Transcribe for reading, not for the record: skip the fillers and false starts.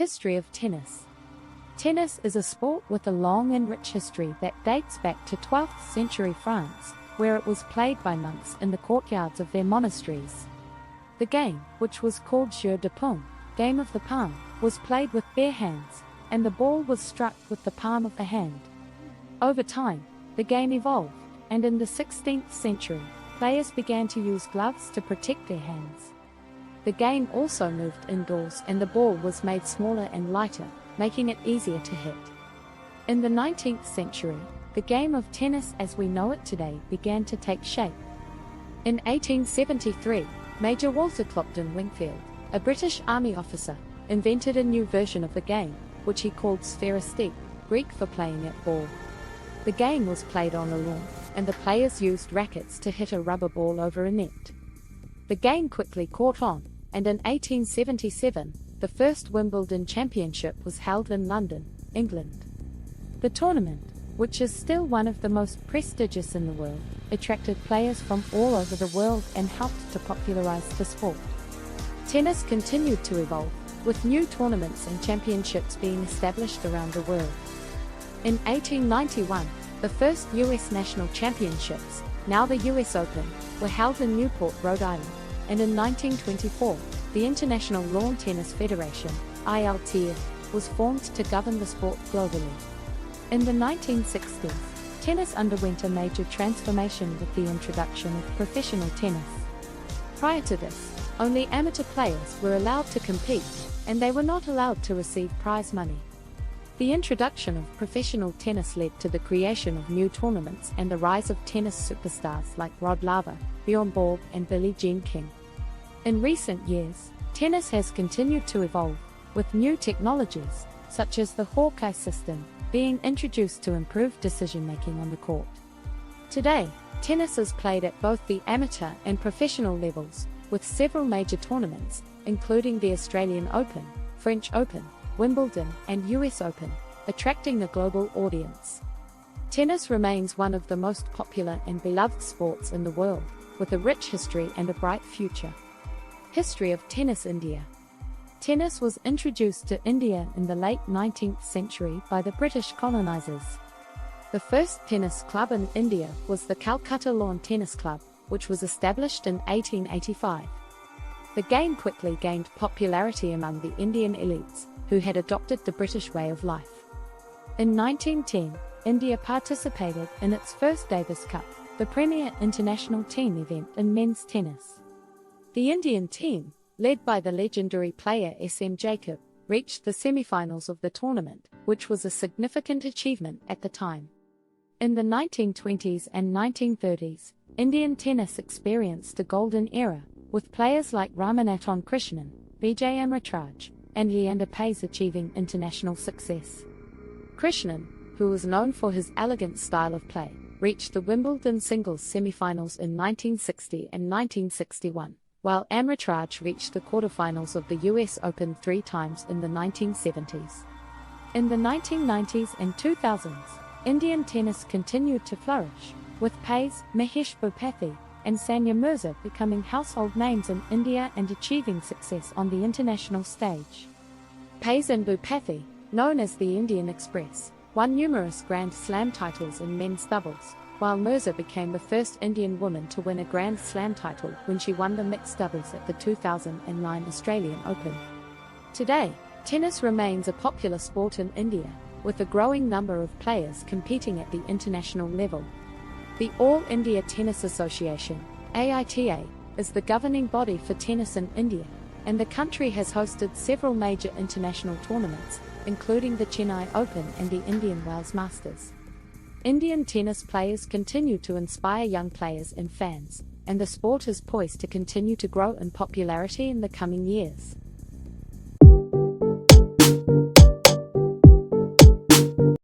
History of tennis. Tennis is a sport with a long and rich history that dates back to 12th century France, where it was played by monks in the courtyards of their monasteries. The game, which was called jeu de paume, game of the palm, was played with bare hands, and the ball was struck with the palm of the hand. Over time, the game evolved, and in the 16th century, players began to use gloves to protect their hands. The game also moved indoors and the ball was made smaller and lighter, making it easier to hit. In the 19th century, the game of tennis as we know it today began to take shape. In 1873, Major Walter Clopton Wingfield, a British Army officer, invented a new version of the game, which he called spheristique, Greek for playing at ball. The game was played on a lawn, and the players used rackets to hit a rubber ball over a net. The game quickly caught on, and in 1877, the first Wimbledon Championship was held in London, England. The tournament, which is still one of the most prestigious in the world, attracted players from all over the world and helped to popularize the sport. Tennis continued to evolve, with new tournaments and championships being established around the world. In 1891, the first U.S. National Championships, now the U.S. Open, were held in Newport, Rhode Island, and in 1924, the International Lawn Tennis Federation, ILTF, was formed to govern the sport globally. In the 1960s, tennis underwent a major transformation with the introduction of professional tennis. Prior to this, only amateur players were allowed to compete, and they were not allowed to receive prize money. The introduction of professional tennis led to the creation of new tournaments and the rise of tennis superstars like Rod Laver, Bjorn Borg, and Billie Jean King. In recent years, tennis has continued to evolve, with new technologies, such as the Hawkeye system, being introduced to improve decision-making on the court. Today, tennis is played at both the amateur and professional levels, with several major tournaments, including the Australian Open, French Open, Wimbledon, and US Open, attracting a global audience. Tennis remains one of the most popular and beloved sports in the world, with a rich history and a bright future. History of tennis. India. Tennis was introduced to India in the late 19th century by the British colonizers. The first tennis club in India was the Calcutta Lawn Tennis Club, which was established in 1885. The game quickly gained popularity among the Indian elites, who had adopted the British way of life. In 1910, India participated in its first Davis Cup, the premier international team event in men's tennis. The Indian team, led by the legendary player S.M. Jacob, reached the semi-finals of the tournament, which was a significant achievement at the time. In the 1920s and 1930s, Indian tennis experienced a golden era, with players like Ramanathan Krishnan, Vijay Amritraj, and Leander Paes achieving international success. Krishnan, who was known for his elegant style of play, reached the Wimbledon singles semi-finals in 1960 and 1961. While Amritraj reached the quarterfinals of the US Open 3 times in the 1970s. In the 1990s and 2000s, Indian tennis continued to flourish, with Paes, Mahesh Bhupathi, and Sania Mirza becoming household names in India and achieving success on the international stage. Paes and Bhupathi, known as the Indian Express, won numerous Grand Slam titles in men's doubles, while Mirza became the first Indian woman to win a Grand Slam title when she won the mixed doubles at the 2009 Australian Open. Today, tennis remains a popular sport in India, with a growing number of players competing at the international level. The All India Tennis Association, AITA, is the governing body for tennis in India, and the country has hosted several major international tournaments, including the Chennai Open and the Indian Wells Masters. Indian tennis players continue to inspire young players and fans, and the sport is poised to continue to grow in popularity in the coming years.